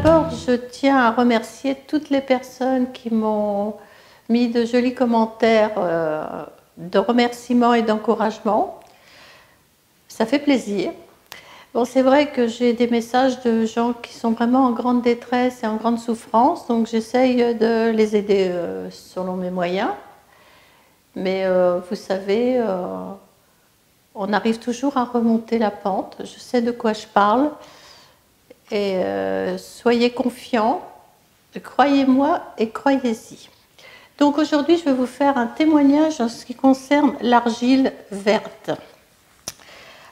d'abord, je tiens à remercier toutes les personnes qui m'ont mis de jolis commentaires de remerciements et d'encouragement. Ça fait plaisir. Bon, c'est vrai que j'ai des messages de gens qui sont vraiment en grande détresse et en grande souffrance, donc j'essaye de les aider selon mes moyens. Mais vous savez, on arrive toujours à remonter la pente. Je sais de quoi je parle. Et soyez confiants, croyez-moi et croyez-y. Donc aujourd'hui, je vais vous faire un témoignage en ce qui concerne l'argile verte.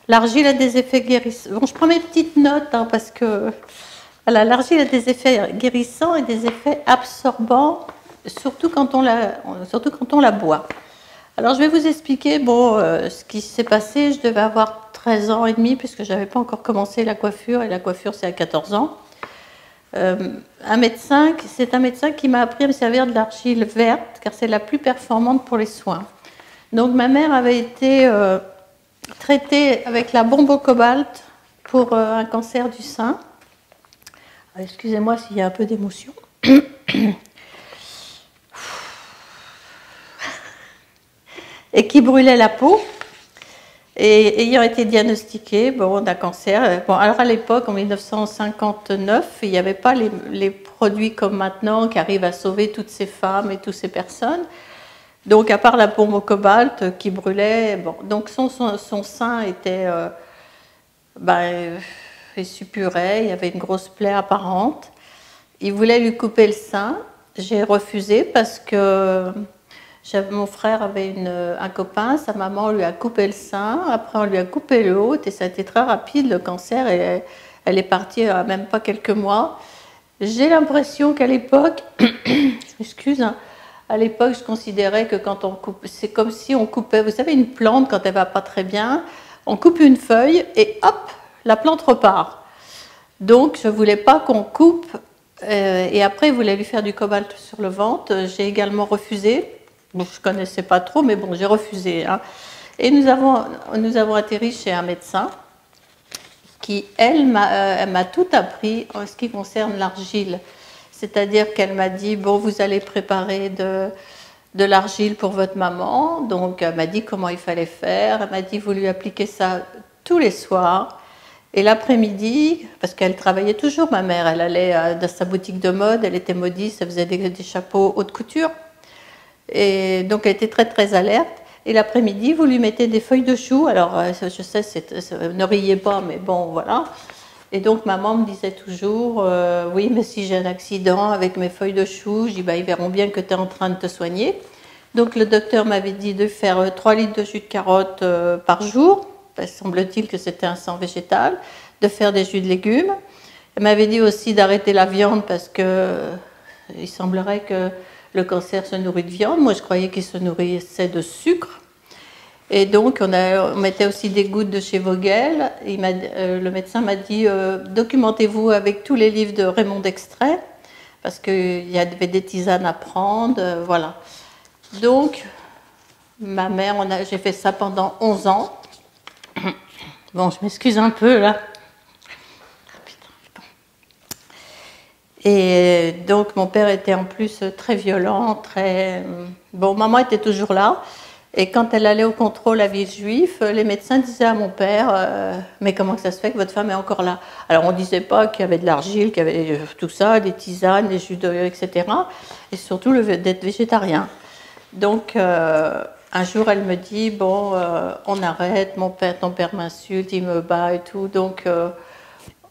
L'argile a des effets guérissants. Bon, je prends mes petites notes parce que voilà, l'argile a des effets guérissants et des effets absorbants, surtout quand on la boit. Alors je vais vous expliquer ce qui s'est passé. Je devais avoir 13 ans et demi puisque je n'avais pas encore commencé la coiffure, et la coiffure c'est à 14 ans. C'est un médecin qui m'a appris à me servir de l'argile verte car c'est la plus performante pour les soins. Donc ma mère avait été traitée avec la bombe au cobalt pour un cancer du sein. Excusez-moi s'il y a un peu d'émotion. Et qui brûlait la peau. Et ayant été diagnostiquée d'un cancer, alors à l'époque, en 1959, il n'y avait pas les produits comme maintenant qui arrivent à sauver toutes ces femmes et toutes ces personnes. Donc à part la bombe au cobalt qui brûlait, donc son sein était, il suppurait, il y avait une grosse plaie apparente. Il voulait lui couper le sein. J'ai refusé parce que mon frère avait un copain, sa maman lui a coupé le sein, après on lui a coupé l'autre et ça a été très rapide, le cancer, et elle est partie à même pas quelques mois. J'ai l'impression qu'à l'époque, je m'excuse, à l'époque je considérais que quand on coupe, c'est comme si on coupait, vous savez, une plante quand elle va pas très bien, on coupe une feuille et hop, la plante repart. Donc je voulais pas qu'on coupe, et après il voulait lui faire du cobalt sur le ventre, j'ai également refusé. Bon, je ne connaissais pas trop, mais bon, j'ai refusé. Et nous avons atterri chez un médecin qui, elle m'a tout appris en ce qui concerne l'argile. C'est-à-dire qu'elle m'a dit, bon, vous allez préparer de l'argile pour votre maman. Donc, elle m'a dit comment il fallait faire. Elle m'a dit, vous lui appliquez ça tous les soirs. Et l'après-midi, parce qu'elle travaillait toujours, ma mère, elle allait dans sa boutique de mode, elle était modiste, elle faisait des chapeaux haute couture. Et donc elle était très très alerte. Et l'après-midi, vous lui mettez des feuilles de chou. Alors je sais, ne riez pas, mais bon, voilà. Et donc maman me disait toujours, oui, mais si j'ai un accident avec mes feuilles de chou, je dis, ils verront bien que tu es en train de te soigner. Donc le docteur m'avait dit de faire 3 litres de jus de carotte par jour. Semble-t-il que c'était un sang végétal. De faire des jus de légumes. Elle m'avait dit aussi d'arrêter la viande parce que il semblerait que le cancer se nourrit de viande. Moi, je croyais qu'il se nourrissait de sucre. Et donc, on mettait aussi des gouttes de chez Vogel. Le médecin m'a dit, documentez-vous avec tous les livres de Raymond Dextrait, parce qu'il y avait des tisanes à prendre, voilà. Donc, ma mère, j'ai fait ça pendant 11 ans. Bon, je m'excuse un peu, là. Et donc mon père était en plus très violent, très... Bon, maman était toujours là. Et quand elle allait au contrôle à Villejuif, les médecins disaient à mon père, mais comment ça se fait que votre femme est encore là? Alors on ne disait pas qu'il y avait de l'argile, qu'il y avait tout ça, des tisanes, des jus d'œuf, etc. Et surtout d'être végétarien. Donc un jour elle me dit, bon, on arrête, ton père m'insulte, il me bat et tout. Donc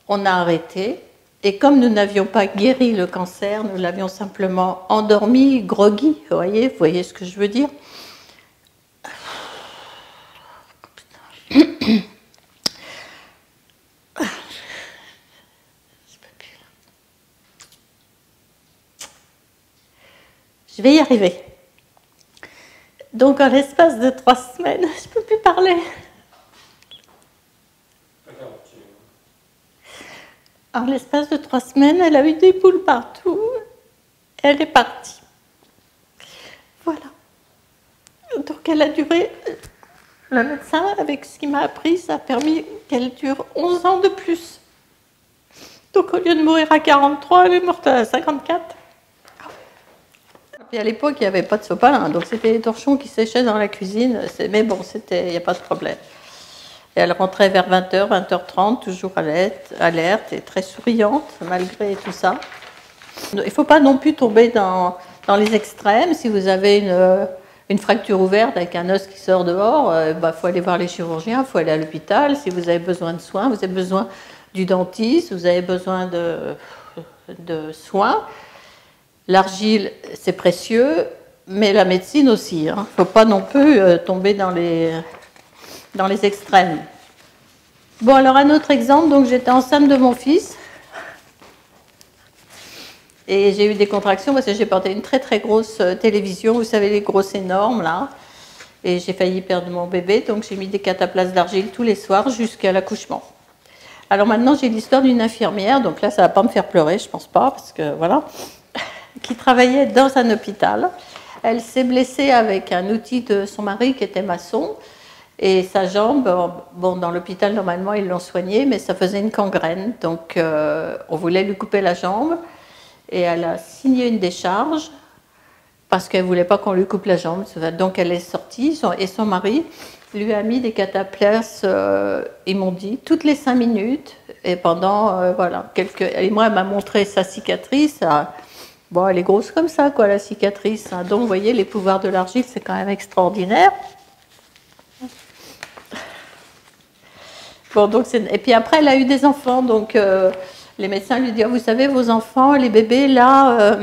on a arrêté. Et comme nous n'avions pas guéri le cancer, nous l'avions simplement endormi, groggy, vous voyez ce que je veux dire? Je vais y arriver. Donc en l'espace de 3 semaines, je ne peux plus parler. En l'espace de 3 semaines, elle a eu des boules partout. Et elle est partie. Voilà. Donc elle a duré... Le médecin, avec ce qu'il m'a appris, ça a permis qu'elle dure 11 ans de plus. Donc au lieu de mourir à 43, elle est morte à 54. Et à l'époque, il n'y avait pas de sopalin, donc c'était les torchons qui séchaient dans la cuisine. Mais bon, il n'y a pas de problème. Et elle rentrait vers 20h, 20h30, toujours alerte et très souriante, malgré tout ça. Il ne faut pas non plus tomber dans les extrêmes. Si vous avez une fracture ouverte avec un os qui sort dehors, faut aller voir les chirurgiens, il faut aller à l'hôpital. Si vous avez besoin de soins, vous avez besoin du dentiste, vous avez besoin de soins. L'argile, c'est précieux, mais la médecine aussi. Il ne faut pas non plus tomber dans les extrêmes. Bon, alors un autre exemple, donc j'étais enceinte de mon fils et j'ai eu des contractions parce que j'ai porté une très très grosse télévision, vous savez les grosses énormes là, et j'ai failli perdre mon bébé, donc j'ai mis des cataplasmes d'argile tous les soirs jusqu'à l'accouchement. Alors maintenant j'ai l'histoire d'une infirmière, donc là ça ne va pas me faire pleurer, je pense pas, parce que voilà, qui travaillait dans un hôpital. Elle s'est blessée avec un outil de son mari qui était maçon. Et sa jambe, bon, dans l'hôpital, normalement, ils l'ont soignée, mais ça faisait une gangrène. Donc, on voulait lui couper la jambe. Et elle a signé une décharge parce qu'elle ne voulait pas qu'on lui coupe la jambe. Donc, elle est sortie et son mari lui a mis des cataplasmes, ils m'ont dit, toutes les 5 minutes. Et pendant, voilà, et moi, elle m'a montré sa cicatrice. Bon, elle est grosse comme ça, quoi, la cicatrice. Hein. Donc, vous voyez, les pouvoirs de l'argile, c'est quand même extraordinaire. Bon, donc et puis après, elle a eu des enfants. Donc, les médecins lui disent, vous savez, vos enfants, les bébés, là,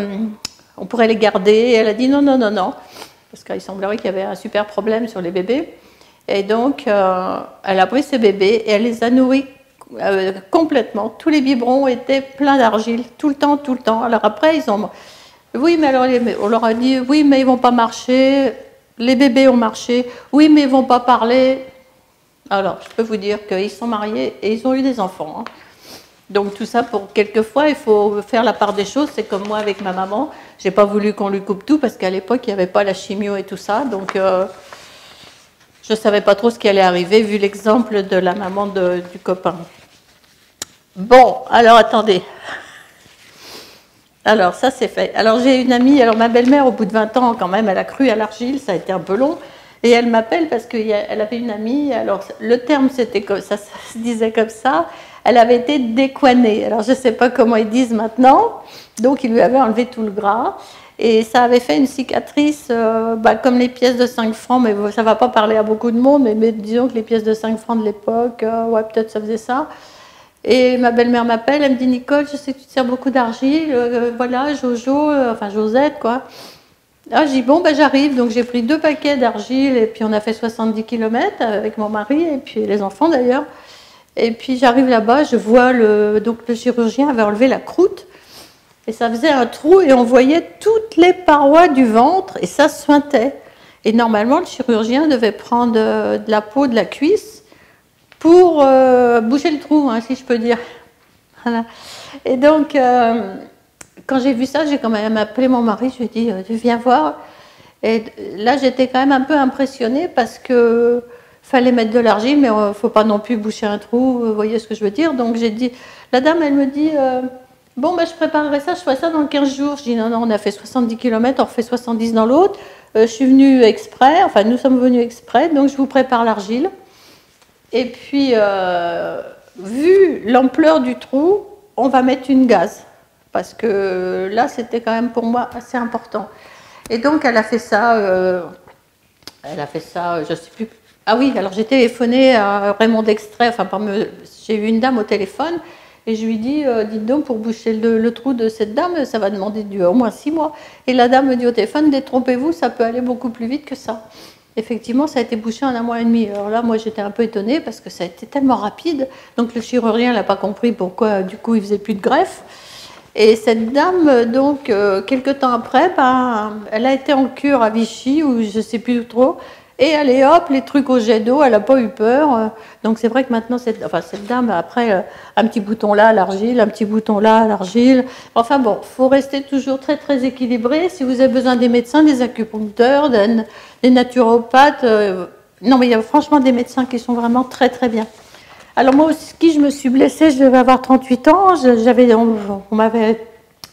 on pourrait les garder. Et elle a dit non, non, non, non. Parce qu'il semblerait qu'il y avait un super problème sur les bébés. Et donc, elle a pris ces bébés et elle les a nourris complètement. Tous les biberons étaient pleins d'argile, tout le temps, tout le temps. Alors après, oui, mais alors, on leur a dit, oui, mais ils ne vont pas marcher. Les bébés ont marché. Oui, mais ils ne vont pas parler. Alors, je peux vous dire qu'ils sont mariés et ils ont eu des enfants. Hein. Donc, tout ça, quelquefois, il faut faire la part des choses. C'est comme moi avec ma maman. Je n'ai pas voulu qu'on lui coupe tout parce qu'à l'époque, il n'y avait pas la chimio et tout ça. Donc, je ne savais pas trop ce qui allait arriver vu l'exemple de la maman du copain. Bon, alors, attendez. Alors, ça, c'est fait. Alors, j'ai une amie, alors ma belle-mère, au bout de 20 ans, quand même, elle a cru à l'argile. Ça a été un peu long. Et elle m'appelle parce qu'elle avait une amie, alors le terme c'était comme ça se disait comme ça, elle avait été décoinée. Alors je ne sais pas comment ils disent maintenant, donc ils lui avaient enlevé tout le gras. Et ça avait fait une cicatrice, comme les pièces de 5 francs, mais ça ne va pas parler à beaucoup de monde, mais disons que les pièces de 5 francs de l'époque, ouais, peut-être ça faisait ça. Et ma belle-mère m'appelle, elle me dit Nicole, je sais que tu te sers beaucoup d'argile, voilà, Jojo, enfin Josette, quoi. Ah, j'ai dit, bon, j'arrive. Donc, j'ai pris 2 paquets d'argile et puis on a fait 70 km avec mon mari et puis les enfants d'ailleurs. Et puis, j'arrive là-bas, je vois donc le chirurgien avait enlevé la croûte et ça faisait un trou et on voyait toutes les parois du ventre et ça suintait. Et normalement, le chirurgien devait prendre de la peau de la cuisse pour boucher le trou, hein, si je peux dire. Voilà. Et donc... quand j'ai vu ça, j'ai quand même appelé mon mari, je lui ai dit, tu viens voir. Et là, j'étais quand même un peu impressionnée parce que fallait mettre de l'argile, mais il ne faut pas non plus boucher un trou, vous voyez ce que je veux dire. Donc j'ai dit, la dame, elle me dit, bon, je préparerai ça, je ferai ça dans 15 jours. Je dis, non, non, on a fait 70 km, on refait 70 dans l'autre. Je suis venue exprès, enfin nous sommes venus exprès, donc je vous prépare l'argile. Et puis, vu l'ampleur du trou, on va mettre une gaze. Parce que là, c'était quand même pour moi assez important. Et donc, elle a fait ça, je ne sais plus. Ah oui, alors j'ai téléphoné à Raymond Dextrait, j'ai eu une dame au téléphone, et je lui dis, dites donc, pour boucher le trou de cette dame, ça va demander au moins 6 mois. Et la dame me dit au téléphone, détrompez-vous, ça peut aller beaucoup plus vite que ça. Effectivement, ça a été bouché en 1 mois et demi. Alors là, moi, j'étais un peu étonnée parce que ça a été tellement rapide. Donc, le chirurgien n'a pas compris pourquoi, du coup, il ne faisait plus de greffe. Et cette dame, donc, quelques temps après, elle a été en cure à Vichy, ou je ne sais plus trop, et allez hop, les trucs au jet d'eau, elle n'a pas eu peur. Donc c'est vrai que maintenant, cette dame, après, un petit bouton là à l'argile, un petit bouton là à l'argile. Enfin bon, il faut rester toujours très très équilibré. Si vous avez besoin des médecins, des acupuncteurs, des naturopathes, non mais il y a franchement des médecins qui sont vraiment très très bien. Alors moi au ski, je me suis blessée, je devais avoir 38 ans. On m'avait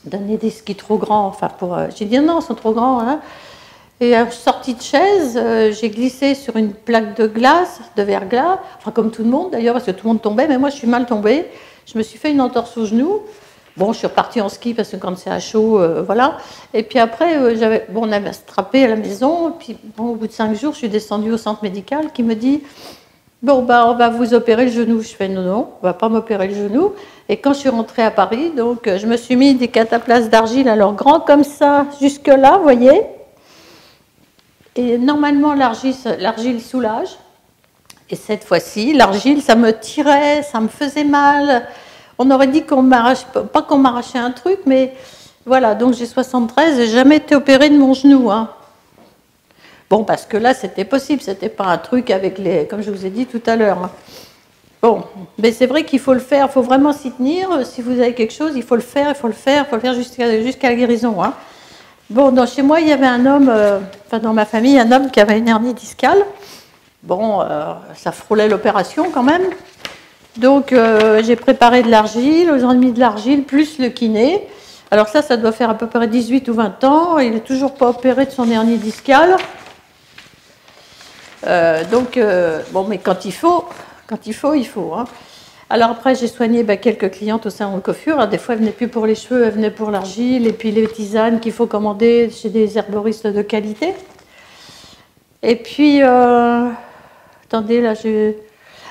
donné des skis trop grands. Enfin, j'ai dit non, ils sont trop grands. Hein. Et sortie de chaise, j'ai glissé sur une plaque de glace, de verglas. Enfin, comme tout le monde d'ailleurs, parce que tout le monde tombait. Mais moi, je suis mal tombée. Je me suis fait une entorse au genou. Bon, je suis repartie en ski parce que quand c'est à chaud, voilà. Et puis après, on avait attrapé à la maison. Et puis, bon, au bout de 5 jours, je suis descendue au centre médical qui me dit bon, bah, on va vous opérer le genou. Je fais non, non, on va pas m'opérer le genou. Et quand je suis rentrée à Paris, donc, je me suis mis des cataplasmes d'argile, alors grands comme ça, jusque-là, vous voyez. Et normalement, l'argile soulage. Et cette fois-ci, l'argile, ça me tirait, ça me faisait mal. On aurait dit qu'on m'arrache, pas qu'on m'arrachait un truc, mais voilà, donc j'ai 73, j'ai jamais été opérée de mon genou. Hein. Bon, parce que là, c'était possible, c'était pas un truc avec comme je vous ai dit tout à l'heure. Hein. Bon, mais c'est vrai qu'il faut le faire, il faut vraiment s'y tenir. Si vous avez quelque chose, il faut le faire, il faut le faire jusqu'à la guérison. Hein. Bon, chez moi, il y avait un homme, enfin dans ma famille, un homme qui avait une hernie discale. Bon, ça frôlait l'opération quand même. Donc, j'ai préparé de l'argile, aux ennemis de l'argile, plus le kiné. Alors ça doit faire à peu près 18 ou 20 ans. Il n'est toujours pas opéré de son hernie discale. Bon, mais quand il faut, il faut. Hein. Alors après, j'ai soigné quelques clientes au salon de coiffure. Alors, des fois, elles ne venaient plus pour les cheveux, elles venaient pour l'argile. Et puis les tisanes qu'il faut commander chez des herboristes de qualité. Et puis, attendez, là,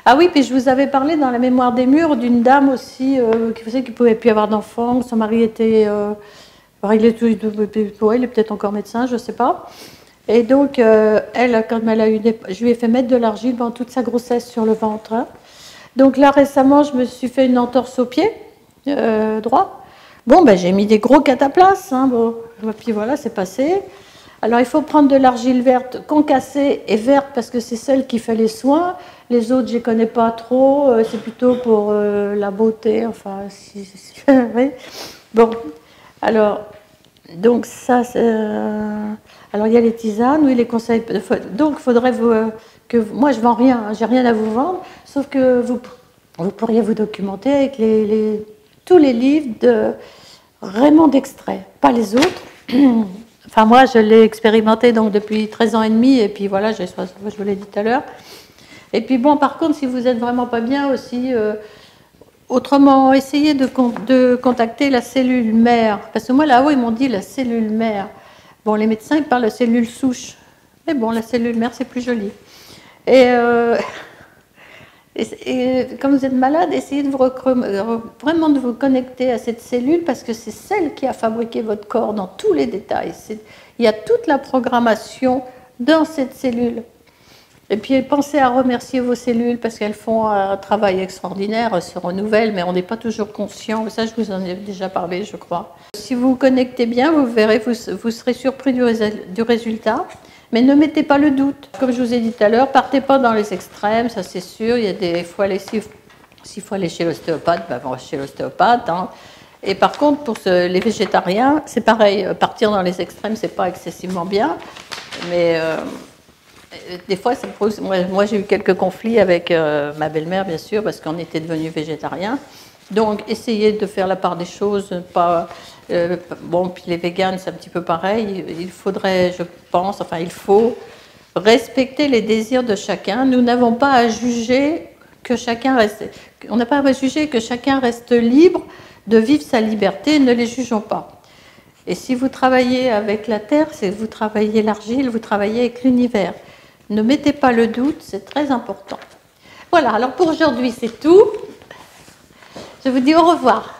Ah oui, puis je vous avais parlé dans la mémoire des murs d'une dame aussi qui faisait qu'il ne pouvait plus avoir d'enfants. Son mari était... il est peut-être encore médecin, je ne sais pas. Et donc, elle, quand elle a eu je lui ai fait mettre de l'argile pendant toute sa grossesse sur le ventre. Hein. Donc là, récemment, je me suis fait une entorse au pied droit. Bon, j'ai mis des gros cataplasmes. Hein, bon. Puis voilà, c'est passé. Alors, il faut prendre de l'argile verte concassée et verte parce que c'est celle qui fait les soins. Les autres, je ne les connais pas trop. C'est plutôt pour la beauté. Enfin, oui. Bon, alors, donc ça, c'est... Alors, il y a les tisanes, oui, les conseils. Donc, il faudrait que... Moi, je ne vends rien, hein, j'ai rien à vous vendre, sauf que vous pourriez vous documenter avec tous les livres de Raymond Dextrait, pas les autres. Enfin, moi, je l'ai expérimenté donc depuis 13 ans et demi, et puis voilà, je vous l'ai dit tout à l'heure. Et puis bon, par contre, si vous n'êtes vraiment pas bien aussi, autrement, essayez de contacter la cellule mère. Parce que moi, là-haut, ils m'ont dit la cellule mère. Bon, les médecins, ils parlent de cellule souche. Mais bon, la cellule mère, c'est plus joli. Et comme vous êtes malade, essayez vraiment de vous connecter à cette cellule parce que c'est celle qui a fabriqué votre corps dans tous les détails. Il y a toute la programmation dans cette cellule. Et puis pensez à remercier vos cellules parce qu'elles font un travail extraordinaire, elles se renouvellent, mais on n'est pas toujours conscient. Ça, je vous en ai déjà parlé, je crois. Si vous vous connectez bien, vous verrez, vous serez surpris du résultat. Mais ne mettez pas le doute. Comme je vous ai dit tout à l'heure, partez pas dans les extrêmes, ça c'est sûr. Il y a s'il faut aller chez l'ostéopathe, on va chez l'ostéopathe. Hein. Et par contre, pour les végétariens, c'est pareil. Partir dans les extrêmes, c'est pas excessivement bien. Mais des fois, ça pose... Moi, j'ai eu quelques conflits avec ma belle-mère, bien sûr, parce qu'on était devenus végétariens. Donc, essayez de faire la part des choses, pas... bon, puis les véganes, c'est un petit peu pareil. Il faudrait, je pense, enfin, il faut respecter les désirs de chacun. Nous n'avons pas à juger que chacun reste... On n'a pas à juger que chacun reste libre de vivre sa liberté. Ne les jugeons pas. Et si vous travaillez avec la terre, c'est vous travaillez l'argile, vous travaillez avec l'univers. Ne mettez pas le doute, c'est très important. Voilà, alors pour aujourd'hui, c'est tout. Je vous dis au revoir.